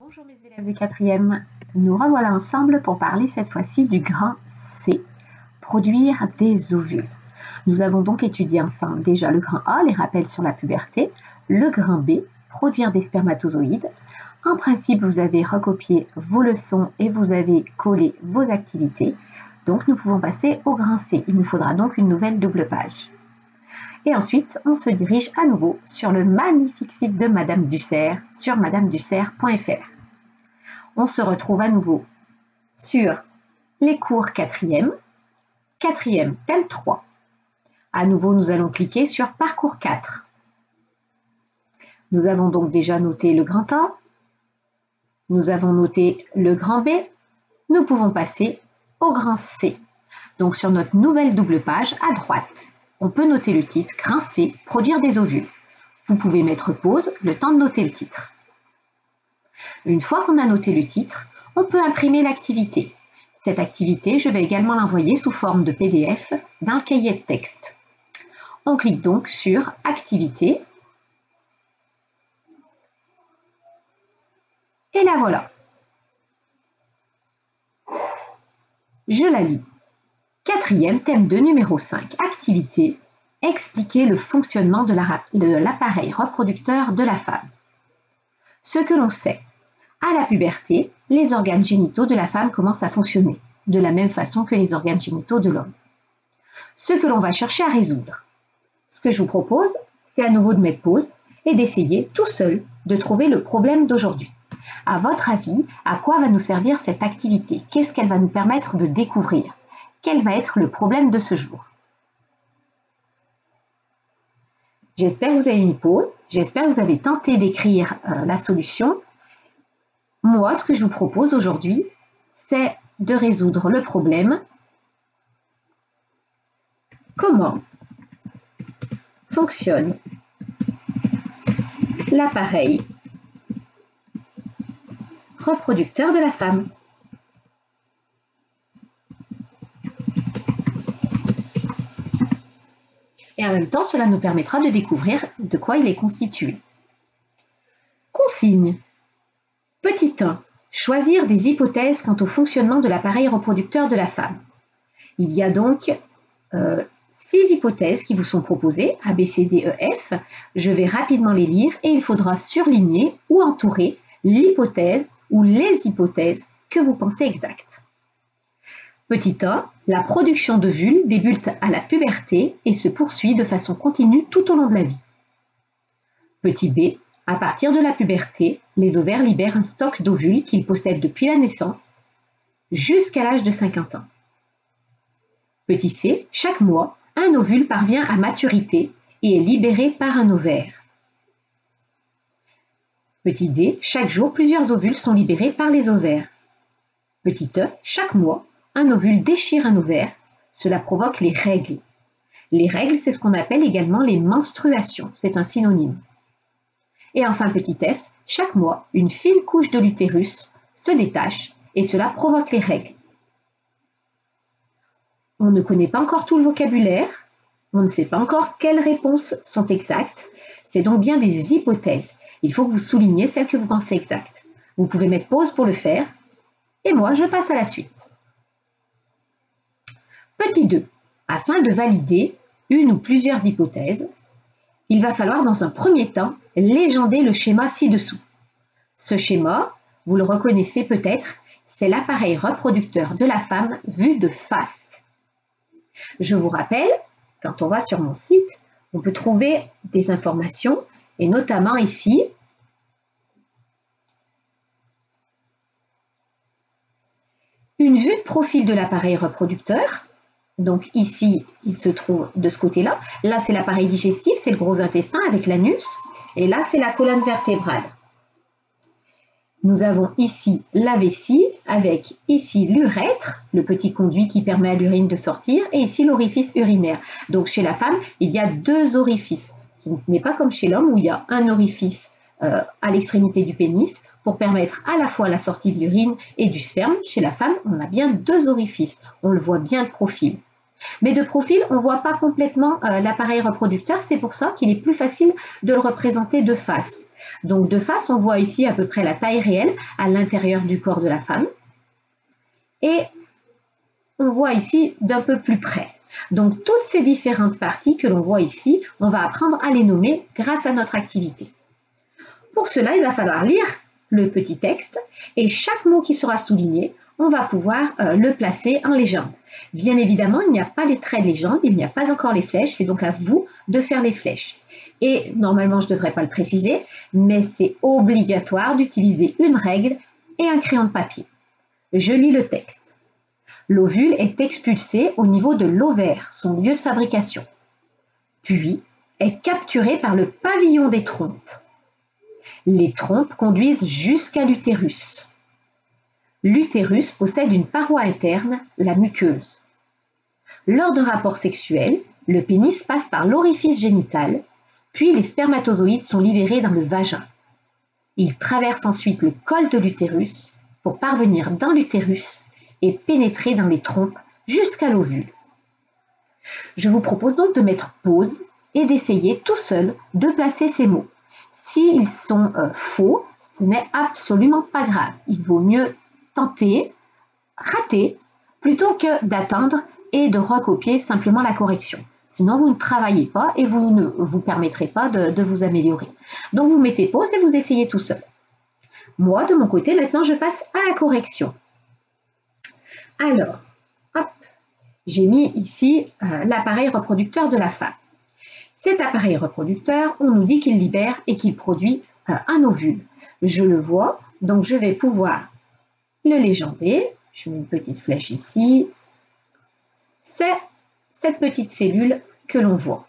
Bonjour mes élèves de 4e, nous revoilà ensemble pour parler cette fois-ci du grain C, produire des ovules. Nous avons donc étudié ensemble déjà le grain A, les rappels sur la puberté, le grain B, produire des spermatozoïdes. En principe, vous avez recopié vos leçons et vous avez collé vos activités. Donc nous pouvons passer au grain C. Il nous faudra donc une nouvelle double page. Et ensuite, on se dirige à nouveau sur le magnifique site de Madame Dussert, sur madamedussert.fr. On se retrouve à nouveau sur les cours 4e thème 3. À nouveau, nous allons cliquer sur parcours 4. Nous avons donc déjà noté le grand A, nous avons noté le grand B, nous pouvons passer au grand C. Donc sur notre nouvelle double page à droite, on peut noter le titre « Grain C, produire des ovules ». Vous pouvez mettre pause, le temps de noter le titre. Une fois qu'on a noté le titre, on peut imprimer l'activité. Cette activité, je vais également l'envoyer sous forme de PDF dans le cahier de texte. On clique donc sur « Activité » et la voilà. Je la lis. 4e, thème 2, numéro 5, activité, expliquer le fonctionnement de l'appareil reproducteur de la femme. Ce que l'on sait, à la puberté, les organes génitaux de la femme commencent à fonctionner, de la même façon que les organes génitaux de l'homme. Ce que l'on va chercher à résoudre. Ce que je vous propose, c'est à nouveau de mettre pause et d'essayer tout seul de trouver le problème d'aujourd'hui. À votre avis, à quoi va nous servir cette activité? Qu'est-ce qu'elle va nous permettre de découvrir? Quel va être le problème de ce jour? J'espère que vous avez mis pause, j'espère que vous avez tenté d'écrire la solution. Moi, ce que je vous propose aujourd'hui, c'est de résoudre le problème. Comment fonctionne l'appareil reproducteur de la femme? Et en même temps, cela nous permettra de découvrir de quoi il est constitué. Consigne. Petit 1. Choisir des hypothèses quant au fonctionnement de l'appareil reproducteur de la femme. Il y a donc 6 hypothèses qui vous sont proposées, A, B, C, D, E, F. Je vais rapidement les lire et il faudra surligner ou entourer l'hypothèse ou les hypothèses que vous pensez exactes. Petit A, la production d'ovules débute à la puberté et se poursuit de façon continue tout au long de la vie. Petit B, à partir de la puberté, les ovaires libèrent un stock d'ovules qu'ils possèdent depuis la naissance jusqu'à l'âge de 50 ans. Petit C, chaque mois, un ovule parvient à maturité et est libéré par un ovaire. Petit D, chaque jour, plusieurs ovules sont libérés par les ovaires. Petit E, chaque mois, un ovule déchire un ovaire, cela provoque les règles. Les règles, c'est ce qu'on appelle également les menstruations, c'est un synonyme. Et enfin petit f, chaque mois, une fine couche de l'utérus se détache et cela provoque les règles. On ne connaît pas encore tout le vocabulaire, on ne sait pas encore quelles réponses sont exactes, c'est donc bien des hypothèses. Il faut que vous souligniez celles que vous pensez exactes. Vous pouvez mettre pause pour le faire, et moi je passe à la suite. Petit 2. Afin de valider une ou plusieurs hypothèses, il va falloir dans un premier temps légender le schéma ci-dessous. Ce schéma, vous le reconnaissez peut-être, c'est l'appareil reproducteur de la femme vu de face. Je vous rappelle, quand on va sur mon site, on peut trouver des informations, et notamment ici, une vue de profil de l'appareil reproducteur. Donc ici, il se trouve de ce côté-là. Là, c'est l'appareil digestif, c'est le gros intestin avec l'anus. Et là, c'est la colonne vertébrale. Nous avons ici la vessie avec ici l'urètre, le petit conduit qui permet à l'urine de sortir, et ici l'orifice urinaire. Donc chez la femme, il y a 2 orifices. Ce n'est pas comme chez l'homme où il y a un orifice à l'extrémité du pénis pour permettre à la fois la sortie de l'urine et du sperme. Chez la femme, on a bien 2 orifices. On le voit bien de profil. Mais de profil, on ne voit pas complètement l'appareil reproducteur, c'est pour ça qu'il est plus facile de le représenter de face. Donc de face, on voit ici à peu près la taille réelle à l'intérieur du corps de la femme. Et on voit ici d'un peu plus près. Donc toutes ces différentes parties que l'on voit ici, on va apprendre à les nommer grâce à notre activité. Pour cela, il va falloir lire le petit texte et chaque mot qui sera souligné, on va pouvoir le placer en légende. Bien évidemment, il n'y a pas les traits de légende, il n'y a pas encore les flèches, c'est donc à vous de faire les flèches. Et normalement, je ne devrais pas le préciser, mais c'est obligatoire d'utiliser une règle et un crayon de papier. Je lis le texte. L'ovule est expulsé au niveau de l'ovaire, son lieu de fabrication, puis est capturé par le pavillon des trompes. Les trompes conduisent jusqu'à l'utérus. L'utérus possède une paroi interne, la muqueuse. Lors d'un rapport sexuel, le pénis passe par l'orifice génital, puis les spermatozoïdes sont libérés dans le vagin. Ils traversent ensuite le col de l'utérus pour parvenir dans l'utérus et pénétrer dans les trompes jusqu'à l'ovule. Je vous propose donc de mettre pause et d'essayer tout seul de placer ces mots. S'ils sont faux, ce n'est absolument pas grave. Il vaut mieux tenter, rater, plutôt que d'attendre et de recopier simplement la correction. Sinon, vous ne travaillez pas et vous ne vous permettrez pas de vous améliorer. Donc, vous mettez pause et vous essayez tout seul. Moi, de mon côté, maintenant, je passe à la correction. Alors, hop, j'ai mis ici l'appareil reproducteur de la femme. Cet appareil reproducteur, on nous dit qu'il libère et qu'il produit un ovule. Je le vois, donc je vais pouvoir le légender. Je mets une petite flèche ici. C'est cette petite cellule que l'on voit.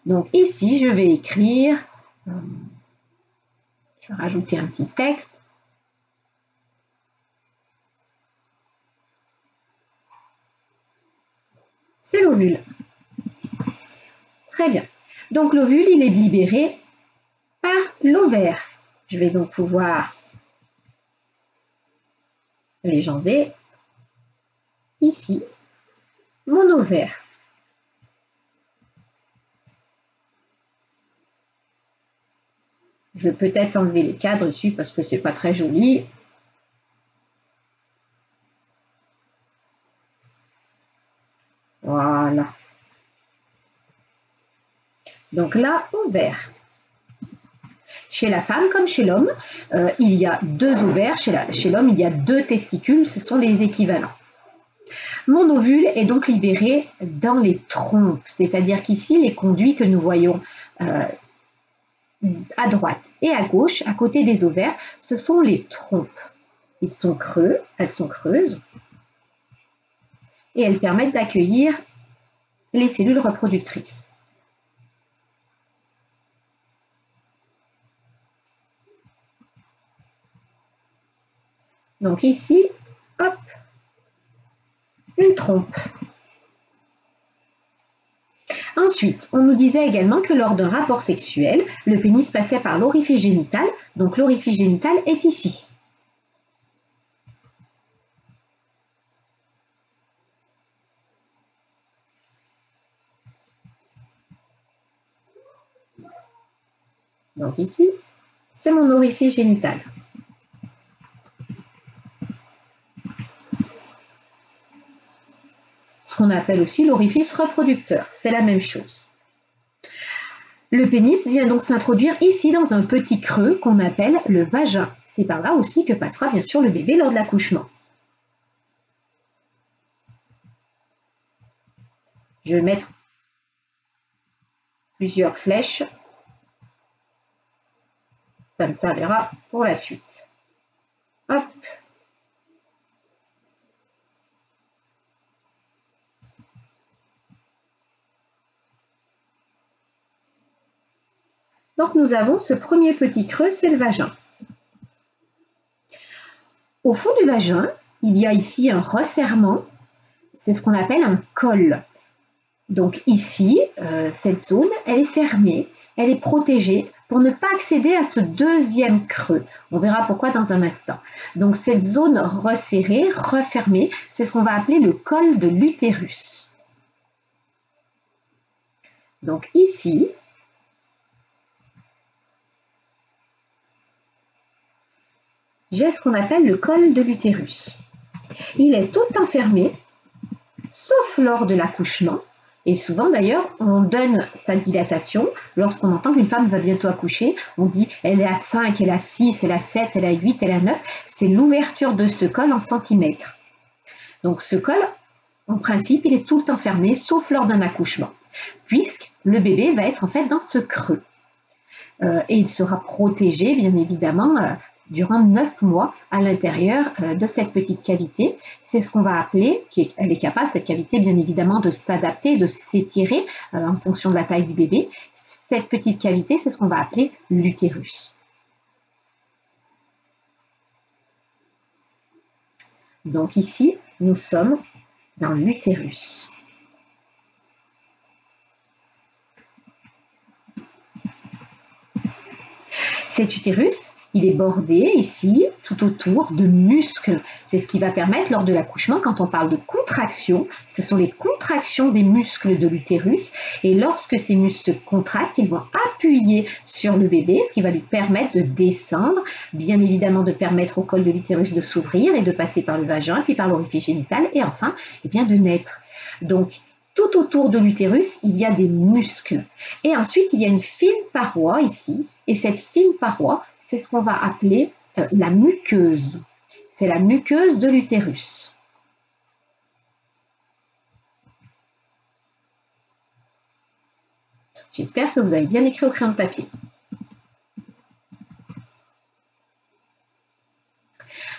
Donc ici, je vais écrire, je vais rajouter un petit texte. C'est l'ovule. Très bien. Donc l'ovule, il est libéré par l'ovaire. Je vais donc pouvoir légender ici mon ovaire. Je vais peut-être enlever les cadres ici parce que c'est pas très joli. Voilà. Donc là, ovaire. Chez la femme comme chez l'homme, il y a deux ovaires. Chez l'homme, il y a deux testicules. Ce sont les équivalents. Mon ovule est donc libéré dans les trompes, c'est-à-dire qu'ici, les conduits que nous voyons à droite et à gauche, à côté des ovaires, ce sont les trompes. Ils sont creux, elles sont creuses, et elles permettent d'accueillir les cellules reproductrices. Donc ici, hop, une trompe. Ensuite, on nous disait également que lors d'un rapport sexuel, le pénis passait par l'orifice génital, donc l'orifice génital est ici. Donc ici, c'est mon orifice génital. Ce qu'on appelle aussi l'orifice reproducteur, c'est la même chose. Le pénis vient donc s'introduire ici dans un petit creux qu'on appelle le vagin. C'est par là aussi que passera bien sûr le bébé lors de l'accouchement. Je vais mettre plusieurs flèches. Ça me servira pour la suite. Hop. Donc nous avons ce premier petit creux, c'est le vagin. Au fond du vagin, il y a ici un resserrement, c'est ce qu'on appelle un col. Donc ici, cette zone, elle est fermée, elle est protégée pour ne pas accéder à ce deuxième creux. On verra pourquoi dans un instant. Donc cette zone resserrée, refermée, c'est ce qu'on va appeler le col de l'utérus. Donc ici, j'ai ce qu'on appelle le col de l'utérus. Il est tout enfermé, sauf lors de l'accouchement. Et souvent d'ailleurs, on donne sa dilatation lorsqu'on entend qu'une femme va bientôt accoucher. On dit elle est à 5, elle est à 6, elle est à 7, elle est à 8, elle est à 9. C'est l'ouverture de ce col en centimètres. Donc ce col, en principe, il est tout le temps fermé, sauf lors d'un accouchement, puisque le bébé va être en fait dans ce creux. Et il sera protégé, bien évidemment, durant 9 mois à l'intérieur de cette petite cavité. C'est ce qu'on va appeler, elle est capable, cette cavité, bien évidemment, de s'adapter, de s'étirer en fonction de la taille du bébé. Cette petite cavité, c'est ce qu'on va appeler l'utérus. Donc ici, nous sommes dans l'utérus. Cet utérus, il est bordé ici, tout autour, de muscles. C'est ce qui va permettre lors de l'accouchement, quand on parle de contraction, ce sont les contractions des muscles de l'utérus. Et lorsque ces muscles se contractent, ils vont appuyer sur le bébé, ce qui va lui permettre de descendre, bien évidemment de permettre au col de l'utérus de s'ouvrir et de passer par le vagin, puis par l'orifice génital, et enfin, eh bien, de naître. Donc, tout autour de l'utérus, il y a des muscles. Et ensuite, il y a une fine paroi ici. Et cette fine paroi, c'est ce qu'on va appeler la muqueuse. C'est la muqueuse de l'utérus. J'espère que vous avez bien écrit au crayon de papier.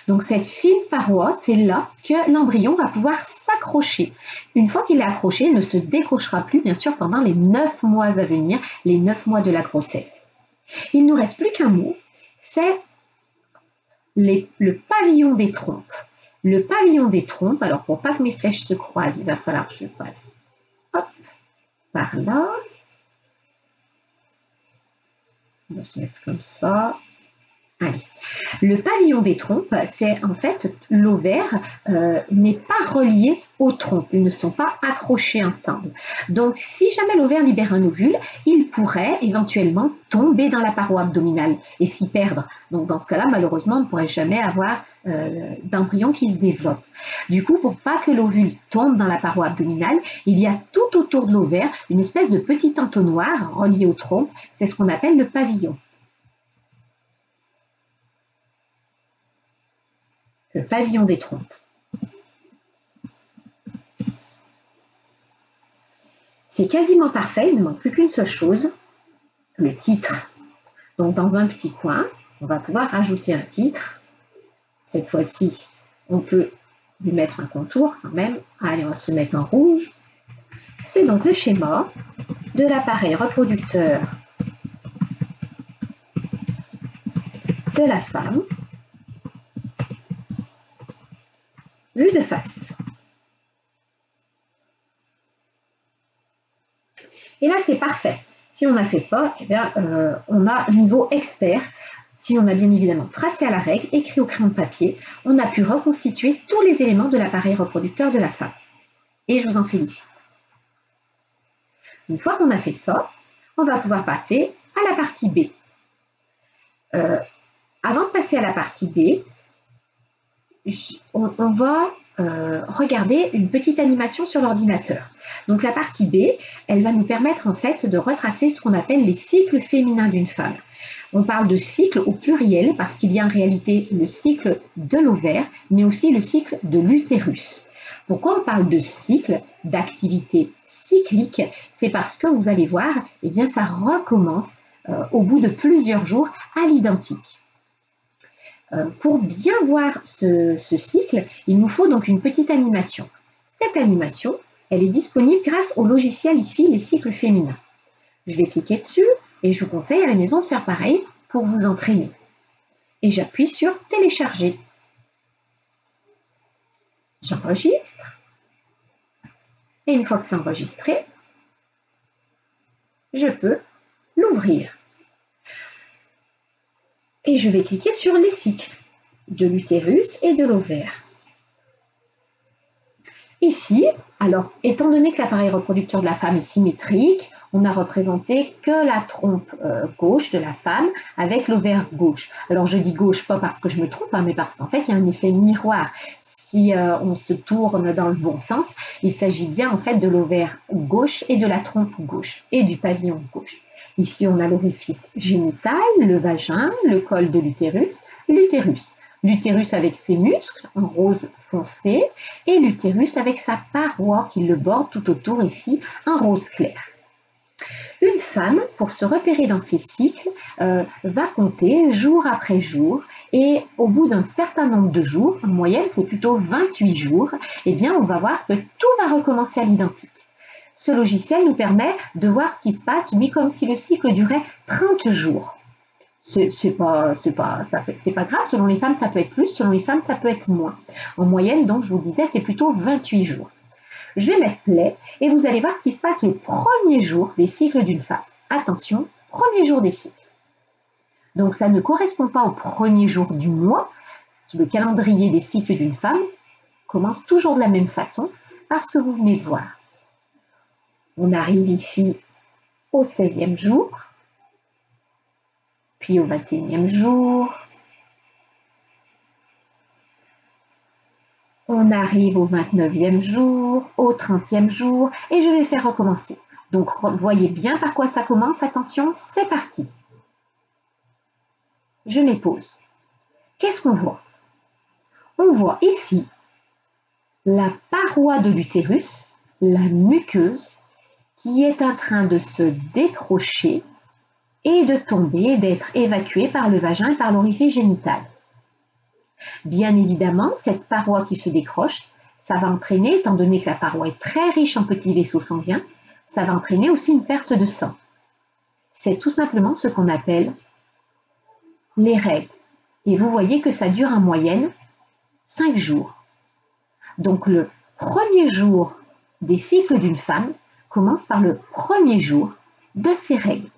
Donc cette fine paroi, c'est là que l'embryon va pouvoir s'accrocher. Une fois qu'il est accroché, il ne se décrochera plus, bien sûr, pendant les 9 mois à venir, les 9 mois de la grossesse. Il ne nous reste plus qu'un mot, c'est le pavillon des trompes. Le pavillon des trompes, alors pour pas que mes flèches se croisent, il va falloir que je passe hop, par là. On va se mettre comme ça. Allez. Le pavillon des trompes, c'est en fait l'ovaire n'est pas relié aux trompes, ils ne sont pas accrochés ensemble. Donc si jamais l'ovaire libère un ovule, il pourrait éventuellement tomber dans la paroi abdominale et s'y perdre. Donc dans ce cas-là, malheureusement, on ne pourrait jamais avoir d'embryon qui se développe. Du coup, pour pas que l'ovule tombe dans la paroi abdominale, il y a tout autour de l'ovaire une espèce de petit entonnoir relié aux trompes, c'est ce qu'on appelle le pavillon. Le pavillon des trompes. C'est quasiment parfait, il ne manque plus qu'une seule chose, le titre. Donc dans un petit coin, on va pouvoir rajouter un titre. Cette fois-ci, on peut lui mettre un contour quand même. Allez, on va se mettre en rouge. C'est donc le schéma de l'appareil reproducteur de la femme, vu de face. Et là, c'est parfait. Si on a fait ça, eh bien, on a niveau expert. Si on a bien évidemment tracé à la règle, écrit au crayon de papier, on a pu reconstituer tous les éléments de l'appareil reproducteur de la femme. Et je vous en félicite. Une fois qu'on a fait ça, on va pouvoir passer à la partie B. Avant de passer à la partie B, on va regarder une petite animation sur l'ordinateur. Donc la partie B, elle va nous permettre en fait de retracer ce qu'on appelle les cycles féminins d'une femme. On parle de cycle au pluriel parce qu'il y a en réalité le cycle de l'ovaire, mais aussi le cycle de l'utérus. Pourquoi on parle de cycle, d'activité cyclique? C'est parce que vous allez voir, eh bien, ça recommence au bout de plusieurs jours à l'identique. Pour bien voir ce cycle, il nous faut donc une petite animation. Cette animation, elle est disponible grâce au logiciel ici, les cycles féminins. Je vais cliquer dessus et je vous conseille à la maison de faire pareil pour vous entraîner. Et j'appuie sur télécharger. J'enregistre. Et une fois que c'est enregistré, je peux l'ouvrir. Et je vais cliquer sur les cycles de l'utérus et de l'ovaire. Ici, alors, étant donné que l'appareil reproducteur de la femme est symétrique, on n'a représenté que la trompe gauche de la femme avec l'ovaire gauche. Alors, je dis gauche pas parce que je me trompe, hein, mais parce qu'en fait, il y a un effet miroir. Si on se tourne dans le bon sens, il s'agit bien en fait de l'ovaire gauche et de la trompe gauche et du pavillon gauche. Ici, on a l'orifice génital, le vagin, le col de l'utérus, l'utérus. L'utérus avec ses muscles en rose foncé et l'utérus avec sa paroi qui le borde tout autour ici en rose clair. Une femme, pour se repérer dans ses cycles, va compter jour après jour et au bout d'un certain nombre de jours, en moyenne c'est plutôt 28 jours, eh bien on va voir que tout va recommencer à l'identique. Ce logiciel nous permet de voir ce qui se passe, mais comme si le cycle durait 30 jours. C'est pas grave, selon les femmes ça peut être plus, selon les femmes ça peut être moins. En moyenne, donc je vous disais, c'est plutôt 28 jours. Je vais mettre play et vous allez voir ce qui se passe le premier jour des cycles d'une femme. Attention, premier jour des cycles. Donc ça ne correspond pas au premier jour du mois. Le calendrier des cycles d'une femme commence toujours de la même façon parce que vous venez de voir. On arrive ici au 16e jour, puis au 21e jour. On arrive au 29e jour, au 30e jour, et je vais faire recommencer. Donc, voyez bien par quoi ça commence. Attention, c'est parti. Je mets pause. Qu'est-ce qu'on voit? On voit ici la paroi de l'utérus, la muqueuse, qui est en train de se décrocher et de tomber, d'être évacuée par le vagin et par l'orifice génital. Bien évidemment, cette paroi qui se décroche, ça va entraîner, étant donné que la paroi est très riche en petits vaisseaux sanguins, ça va entraîner aussi une perte de sang. C'est tout simplement ce qu'on appelle les règles. Et vous voyez que ça dure en moyenne 5 jours. Donc le premier jour des cycles d'une femme commence par le premier jour de ses règles.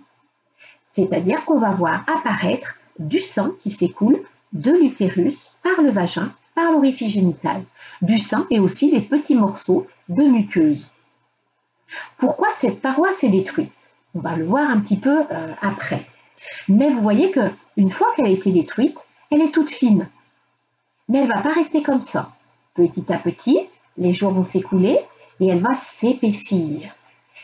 C'est-à-dire qu'on va voir apparaître du sang qui s'écoule de l'utérus par le vagin, par l'orifice génital. Du sang et aussi des petits morceaux de muqueuse. Pourquoi cette paroi s'est détruite? On va le voir un petit peu après. Mais vous voyez qu'une fois qu'elle a été détruite, elle est toute fine. Mais elle ne va pas rester comme ça. Petit à petit, les jours vont s'écouler et elle va s'épaissir.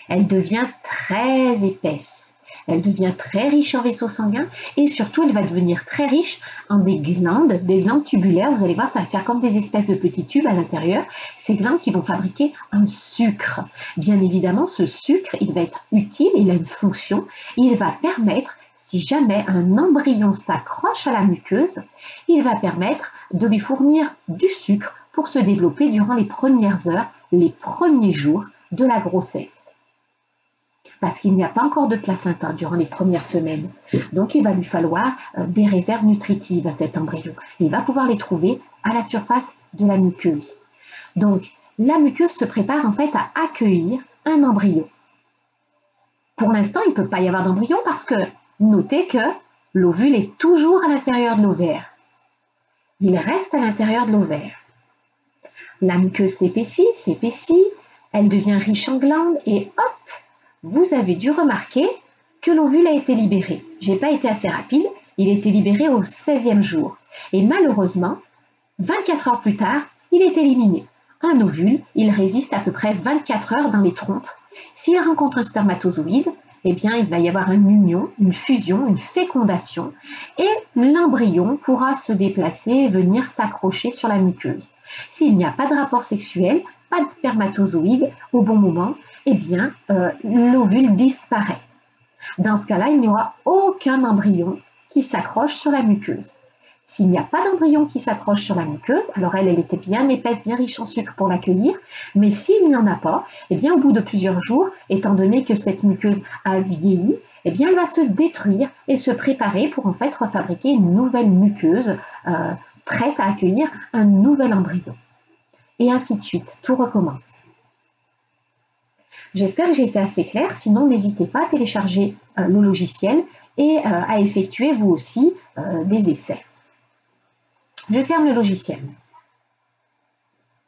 Elle devient très épaisse. Elle devient très riche en vaisseaux sanguins et surtout, elle va devenir très riche en des glandes tubulaires. Vous allez voir, ça va faire comme des espèces de petits tubes à l'intérieur. Ces glandes qui vont fabriquer un sucre. Bien évidemment, ce sucre, il va être utile, il a une fonction. Il va permettre, si jamais un embryon s'accroche à la muqueuse, il va permettre de lui fournir du sucre pour se développer durant les premières heures, les premiers jours de la grossesse. Parce qu'il n'y a pas encore de placenta durant les premières semaines. Donc, il va lui falloir des réserves nutritives à cet embryon. Et il va pouvoir les trouver à la surface de la muqueuse. Donc, la muqueuse se prépare en fait à accueillir un embryon. Pour l'instant, il ne peut pas y avoir d'embryon parce que notez que l'ovule est toujours à l'intérieur de l'ovaire. Il reste à l'intérieur de l'ovaire. La muqueuse s'épaissit, elle devient riche en glandes et hop, vous avez dû remarquer que l'ovule a été libéré. Je n'ai pas été assez rapide, il a été libéré au 16e jour. Et malheureusement, 24 heures plus tard, il est éliminé. Un ovule, il résiste à peu près 24 heures dans les trompes. S'il rencontre un spermatozoïde, eh bien, il va y avoir une union, une fusion, une fécondation, et l'embryon pourra se déplacer et venir s'accrocher sur la muqueuse. S'il n'y a pas de rapport sexuel, pas de spermatozoïde au bon moment, eh bien, l'ovule disparaît. Dans ce cas-là, il n'y aura aucun embryon qui s'accroche sur la muqueuse. S'il n'y a pas d'embryon qui s'accroche sur la muqueuse, alors elle était bien épaisse, bien riche en sucre pour l'accueillir, mais s'il n'y en a pas, eh bien, au bout de plusieurs jours, étant donné que cette muqueuse a vieilli, eh bien, elle va se détruire et se préparer pour en fait refabriquer une nouvelle muqueuse prête à accueillir un nouvel embryon. Et ainsi de suite, tout recommence. J'espère que j'ai été assez claire, sinon n'hésitez pas à télécharger le logiciel et à effectuer vous aussi des essais. Je ferme le logiciel.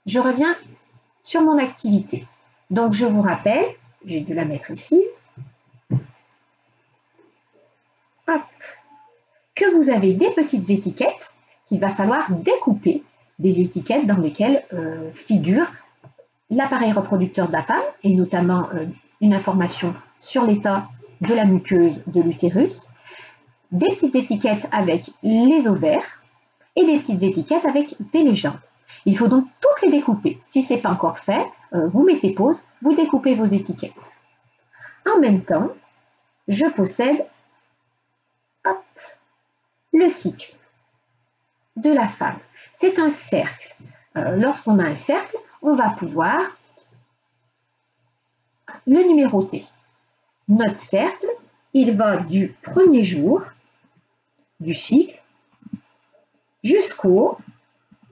Je reviens sur mon activité. Donc, je vous rappelle, j'ai dû la mettre ici, hop, que vous avez des petites étiquettes qu'il va falloir découper, des étiquettes dans lesquelles figure l'appareil reproducteur de la femme, et notamment une information sur l'état de la muqueuse de l'utérus, des petites étiquettes avec les ovaires et des petites étiquettes avec des légendes. Il faut donc toutes les découper. Si ce n'est pas encore fait, vous mettez pause, vous découpez vos étiquettes. En même temps, je possède hop, le cycle de la femme. C'est un cercle. Lorsqu'on a un cercle, on va pouvoir le numéroter. Notre cercle, il va du premier jour du cycle jusqu'au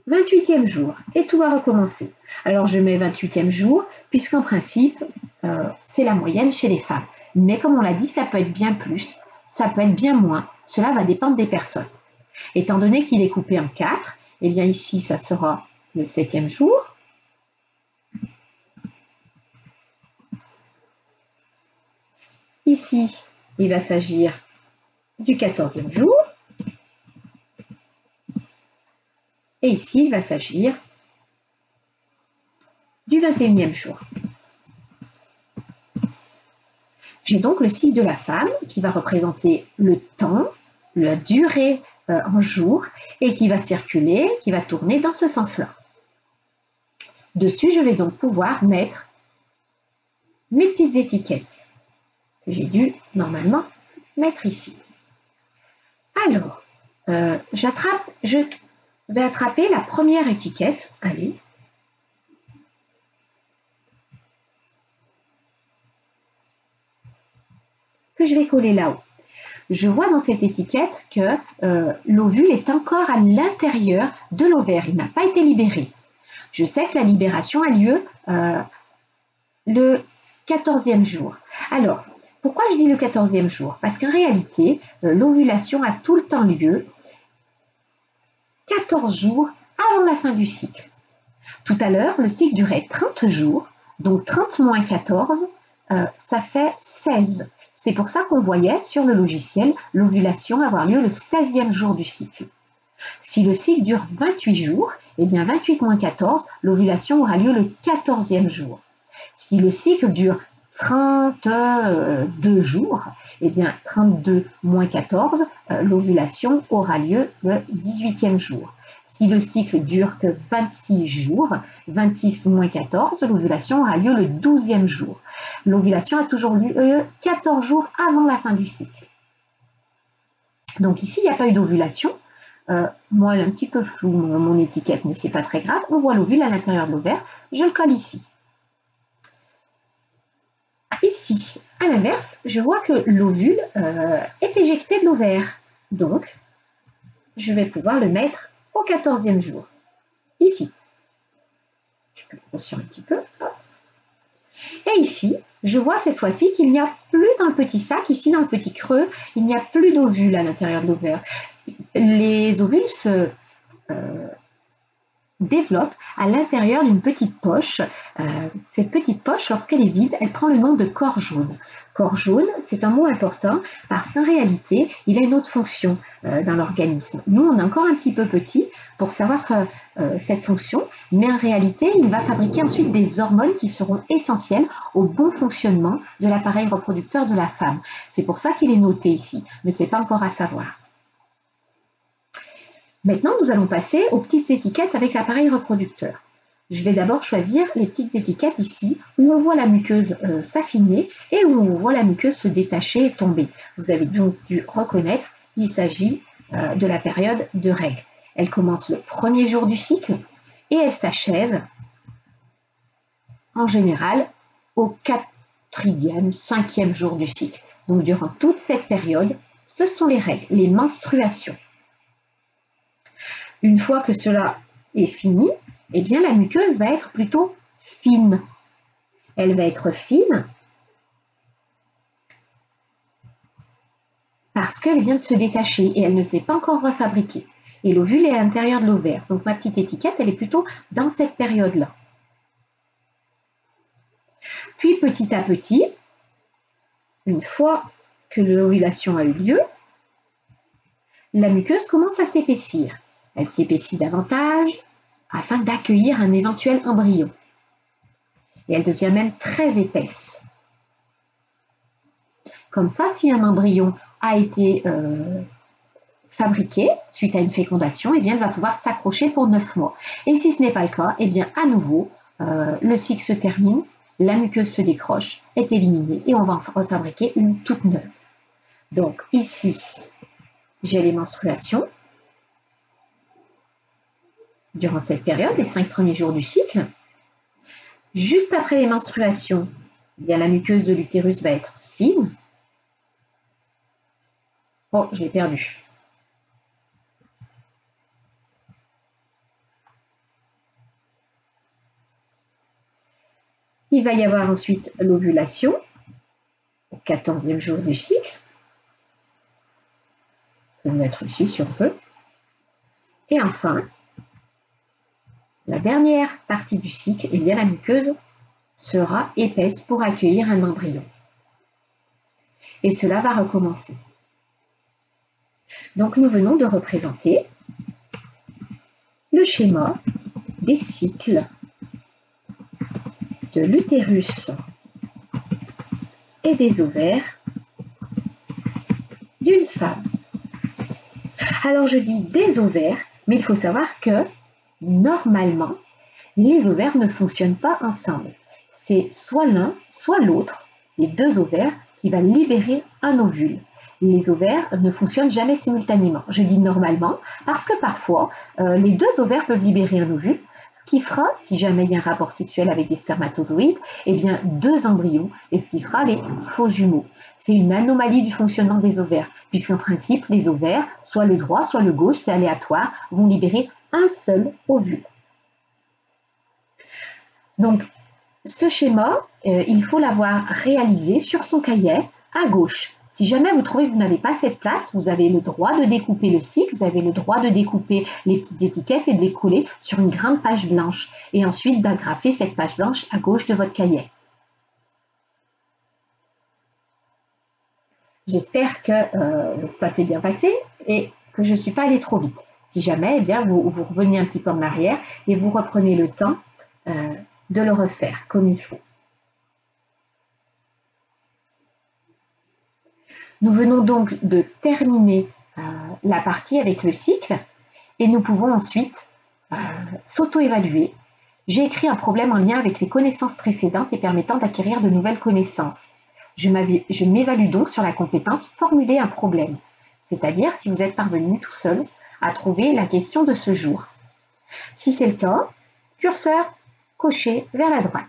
28e jour. Et tout va recommencer. Alors, je mets 28e jour, puisqu'en principe, c'est la moyenne chez les femmes. Mais comme on l'a dit, ça peut être bien plus, ça peut être bien moins. Cela va dépendre des personnes. Étant donné qu'il est coupé en 4, eh bien ici, ça sera le 7e jour. Ici, il va s'agir du 14e jour. Et ici, il va s'agir du 21e jour. J'ai donc le cycle de la femme qui va représenter le temps, la durée en jours et qui va circuler, qui va tourner dans ce sens-là. Dessus, je vais donc pouvoir mettre mes petites étiquettes que j'ai dû normalement mettre ici. Alors, je vais attraper la première étiquette. Allez. Que je vais coller là-haut. Je vois dans cette étiquette que l'ovule est encore à l'intérieur de l'ovaire. Il n'a pas été libéré. Je sais que la libération a lieu le 14e jour. Alors, pourquoi je dis le 14e jour? Parce qu'en réalité, l'ovulation a tout le temps lieu 14 jours avant la fin du cycle. Tout à l'heure, le cycle durait 30 jours, donc 30 moins 14, ça fait 16. C'est pour ça qu'on voyait sur le logiciel l'ovulation avoir lieu le 16e jour du cycle. Si le cycle dure 28 jours, eh bien 28 moins 14, l'ovulation aura lieu le 14e jour. Si le cycle dure 32 jours, eh bien 32 moins 14, l'ovulation aura lieu le 18e jour. Si le cycle dure que 26 jours, 26 moins 14, l'ovulation aura lieu le 12e jour. L'ovulation a toujours lieu 14 jours avant la fin du cycle. Donc ici, il n'y a pas eu d'ovulation. Moi, elle est un petit peu floue, mon étiquette, mais ce n'est pas très grave. On voit l'ovule à l'intérieur de l'ovaire. Je le colle ici. Ici, à l'inverse, je vois que l'ovule est éjecté de l'ovaire. Donc, je vais pouvoir le mettre au 14e jour. Ici. Je peux le grossir un petit peu. Et ici, je vois cette fois-ci qu'il n'y a plus dans le petit sac, ici dans le petit creux, il n'y a plus d'ovules à l'intérieur de l'ovaire. Les ovules se développent à l'intérieur d'une petite poche. Cette petite poche, lorsqu'elle est vide, elle prend le nom de corps jaune. Corps jaune, c'est un mot important parce qu'en réalité, il a une autre fonction dans l'organisme. Nous, on est encore un petit peu petit pour savoir cette fonction, mais en réalité, il va fabriquer ensuite des hormones qui seront essentielles au bon fonctionnement de l'appareil reproducteur de la femme. C'est pour ça qu'il est noté ici, mais ce n'est pas encore à savoir. Maintenant, nous allons passer aux petites étiquettes avec l'appareil reproducteur. Je vais d'abord choisir les petites étiquettes ici, où on voit la muqueuse s'affiner et où on voit la muqueuse se détacher et tomber. Vous avez donc dû reconnaître qu'il s'agit de la période de règles. Elle commence le premier jour du cycle et elle s'achève en général au 4e, 5e jour du cycle. Donc durant toute cette période, ce sont les règles, les menstruations. Une fois que cela est fini, eh bien la muqueuse va être plutôt fine. Elle va être fine parce qu'elle vient de se détacher et elle ne s'est pas encore refabriquée. Et l'ovule est à l'intérieur de l'ovaire. Donc ma petite étiquette, elle est plutôt dans cette période-là. Puis petit à petit, une fois que l'ovulation a eu lieu, la muqueuse commence à s'épaissir. Elle s'épaissit davantage afin d'accueillir un éventuel embryon. Et elle devient même très épaisse. Comme ça, si un embryon a été fabriqué suite à une fécondation, eh bien, elle va pouvoir s'accrocher pour 9 mois. Et si ce n'est pas le cas, eh bien, à nouveau, le cycle se termine, la muqueuse se décroche, est éliminée et on va en refabriquer une toute neuve. Donc ici, j'ai les menstruations. Durant cette période, les 5 premiers jours du cycle. Juste après les menstruations, eh bien, la muqueuse de l'utérus va être fine. Oh, je l'ai perdu. Il va y avoir ensuite l'ovulation, au 14e jour du cycle. On peut le mettre ici si on veut. Et enfin, la dernière partie du cycle, eh bien, la muqueuse sera épaisse pour accueillir un embryon. Et cela va recommencer. Donc nous venons de représenter le schéma des cycles de l'utérus et des ovaires d'une femme. Alors je dis des ovaires, mais il faut savoir que normalement, les ovaires ne fonctionnent pas ensemble. C'est soit l'un, soit l'autre, les deux ovaires, qui va libérer un ovule. Les ovaires ne fonctionnent jamais simultanément. Je dis normalement parce que parfois, les deux ovaires peuvent libérer un ovule, ce qui fera, si jamais il y a un rapport sexuel avec des spermatozoïdes, eh bien deux embryons, et ce qui fera les faux jumeaux. C'est une anomalie du fonctionnement des ovaires, puisqu'en principe, les ovaires, soit le droit, soit le gauche, c'est aléatoire, vont libérer un seul ovule. Donc, ce schéma, il faut l'avoir réalisé sur son cahier à gauche. Si jamais vous trouvez que vous n'avez pas cette place, vous avez le droit de découper le cycle, vous avez le droit de découper les petites étiquettes et de les coller sur une grande page blanche et ensuite d'agrafer cette page blanche à gauche de votre cahier. J'espère que ça s'est bien passé et que je ne suis pas allée trop vite. Si jamais, eh bien, vous revenez un petit peu en arrière et vous reprenez le temps de le refaire comme il faut. Nous venons donc de terminer la partie avec le cycle et nous pouvons ensuite s'auto-évaluer. J'ai écrit un problème en lien avec les connaissances précédentes et permettant d'acquérir de nouvelles connaissances. Je m'évalue donc sur la compétence formuler un problème, c'est-à-dire si vous êtes parvenu tout seul à trouver la question de ce jour. Si c'est le cas, curseur coché vers la droite.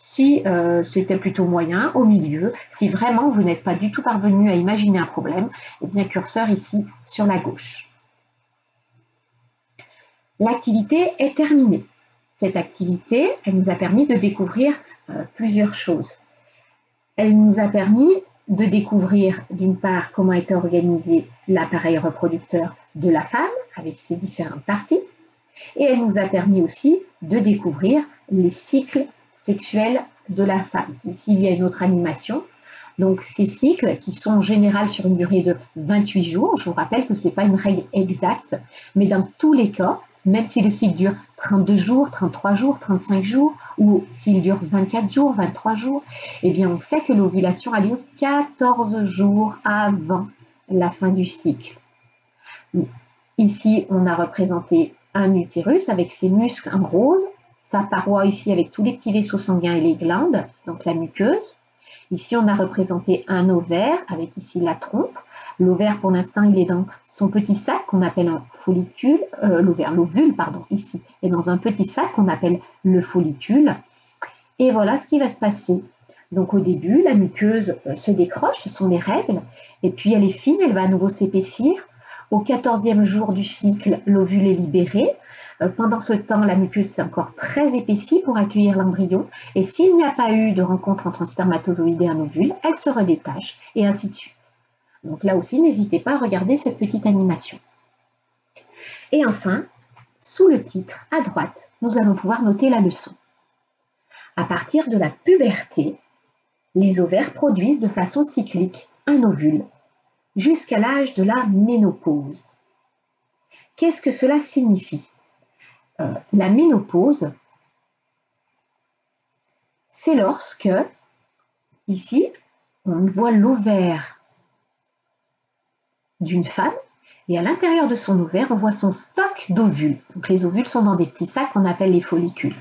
Si c'était plutôt moyen, au milieu, si vraiment vous n'êtes pas du tout parvenu à imaginer un problème, eh bien curseur ici sur la gauche. L'activité est terminée. Cette activité, elle nous a permis de découvrir plusieurs choses. Elle nous a permis de découvrir d'une part comment était organisé l'appareil reproducteur de la femme avec ses différentes parties et elle nous a permis aussi de découvrir les cycles sexuels de la femme. Ici, il y a une autre animation. Donc, ces cycles qui sont en général sur une durée de 28 jours, je vous rappelle que ce n'est pas une règle exacte, mais dans tous les cas, même si le cycle dure 32 jours, 33 jours, 35 jours, ou s'il dure 24 jours, 23 jours, eh bien, on sait que l'ovulation a lieu 14 jours avant la fin du cycle. Ici, on a représenté un utérus avec ses muscles en rose, sa paroi ici avec tous les petits vaisseaux sanguins et les glandes, donc la muqueuse. Ici, on a représenté un ovaire avec ici la trompe. L'ovaire, pour l'instant, il est dans son petit sac qu'on appelle un follicule. L'ovule, pardon, ici, est dans un petit sac qu'on appelle le follicule. Et voilà ce qui va se passer. Donc au début, la muqueuse se décroche, ce sont les règles, et puis elle est fine, elle va à nouveau s'épaissir. Au 14e jour du cycle, l'ovule est libéré. Pendant ce temps, la muqueuse s'est encore très épaissie pour accueillir l'embryon. Et s'il n'y a pas eu de rencontre entre un spermatozoïde et un ovule, elle se redétache, et ainsi de suite. Donc là aussi, n'hésitez pas à regarder cette petite animation. Et enfin, sous le titre, à droite, nous allons pouvoir noter la leçon. À partir de la puberté, les ovaires produisent de façon cyclique un ovule jusqu'à l'âge de la ménopause. Qu'est-ce que cela signifie? La ménopause, c'est lorsque, ici, on voit l'ovaire d'une femme et à l'intérieur de son ovaire, on voit son stock d'ovules. Donc les ovules sont dans des petits sacs qu'on appelle les follicules.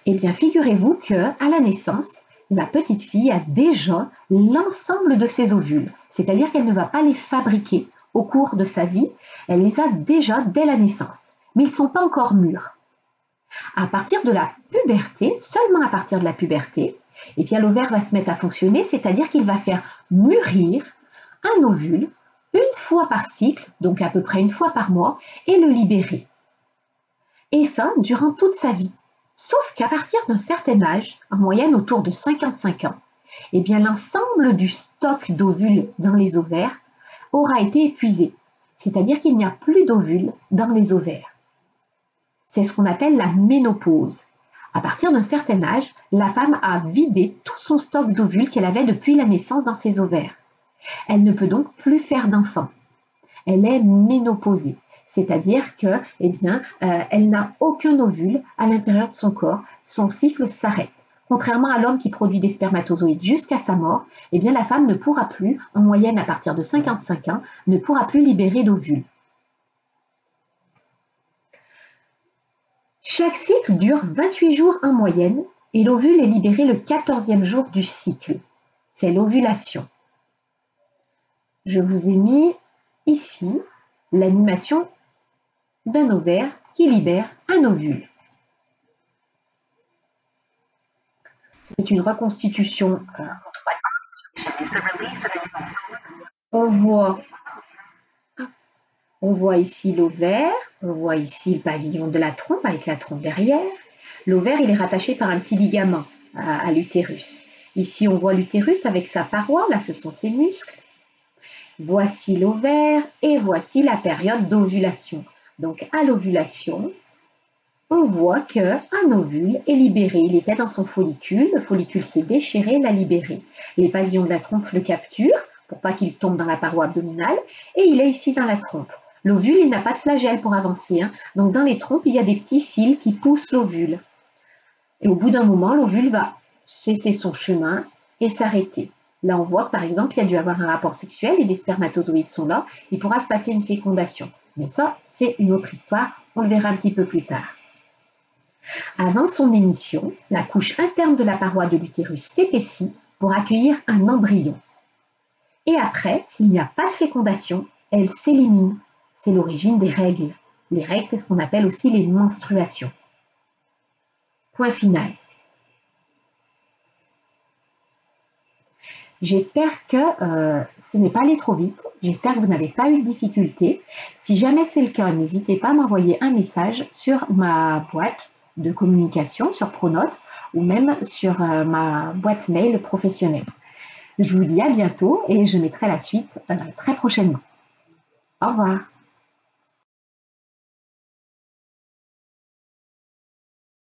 Eh bien, figurez-vous qu'à la naissance, la petite fille a déjà l'ensemble de ses ovules, c'est-à-dire qu'elle ne va pas les fabriquer au cours de sa vie, elle les a déjà dès la naissance, mais ils ne sont pas encore mûrs. À partir de la puberté, seulement à partir de la puberté, eh bien l'ovaire va se mettre à fonctionner, c'est-à-dire qu'il va faire mûrir un ovule une fois par cycle, donc à peu près une fois par mois, et le libérer. Et ça, durant toute sa vie. Sauf qu'à partir d'un certain âge, en moyenne autour de 55 ans, eh bien l'ensemble du stock d'ovules dans les ovaires aura été épuisé. C'est-à-dire qu'il n'y a plus d'ovules dans les ovaires. C'est ce qu'on appelle la ménopause. À partir d'un certain âge, la femme a vidé tout son stock d'ovules qu'elle avait depuis la naissance dans ses ovaires. Elle ne peut donc plus faire d'enfants. Elle est ménopausée. C'est-à-dire que, elle n'a aucun ovule à l'intérieur de son corps, son cycle s'arrête. Contrairement à l'homme qui produit des spermatozoïdes jusqu'à sa mort, eh bien la femme ne pourra plus, en moyenne à partir de 55 ans, ne pourra plus libérer d'ovules. Chaque cycle dure 28 jours en moyenne et l'ovule est libéré le 14e jour du cycle. C'est l'ovulation. Je vous ai mis ici l'animation d'un ovaire qui libère un ovule. C'est une reconstitution on voit ici l'ovaire, on voit ici le pavillon de la trompe avec la trompe derrière. L'ovaire, il est rattaché par un petit ligament à l'utérus. Ici, on voit l'utérus avec sa paroi, là ce sont ses muscles. Voici l'ovaire et voici la période d'ovulation. Donc à l'ovulation, on voit qu'un ovule est libéré. Il était dans son follicule, le follicule s'est déchiré, l'a libéré. Les pavillons de la trompe le capturent pour pas qu'il tombe dans la paroi abdominale et il est ici dans la trompe. L'ovule, il n'a pas de flagelle pour avancer, donc dans les trompes, il y a des petits cils qui poussent l'ovule. Et au bout d'un moment, l'ovule va cesser son chemin et s'arrêter. Là, on voit que par exemple, il y a dû avoir un rapport sexuel et des spermatozoïdes sont là. Il pourra se passer une fécondation. Mais ça, c'est une autre histoire. On le verra un petit peu plus tard. Avant son émission, la couche interne de la paroi de l'utérus s'épaissit pour accueillir un embryon. Et après, s'il n'y a pas de fécondation, elle s'élimine. C'est l'origine des règles. Les règles, c'est ce qu'on appelle aussi les menstruations. Point final. J'espère que ce n'est pas allé trop vite. J'espère que vous n'avez pas eu de difficultés. Si jamais c'est le cas, n'hésitez pas à m'envoyer un message sur ma boîte de communication, sur Pronote, ou même sur ma boîte mail professionnelle. Je vous dis à bientôt et je mettrai la suite très prochainement. Au revoir.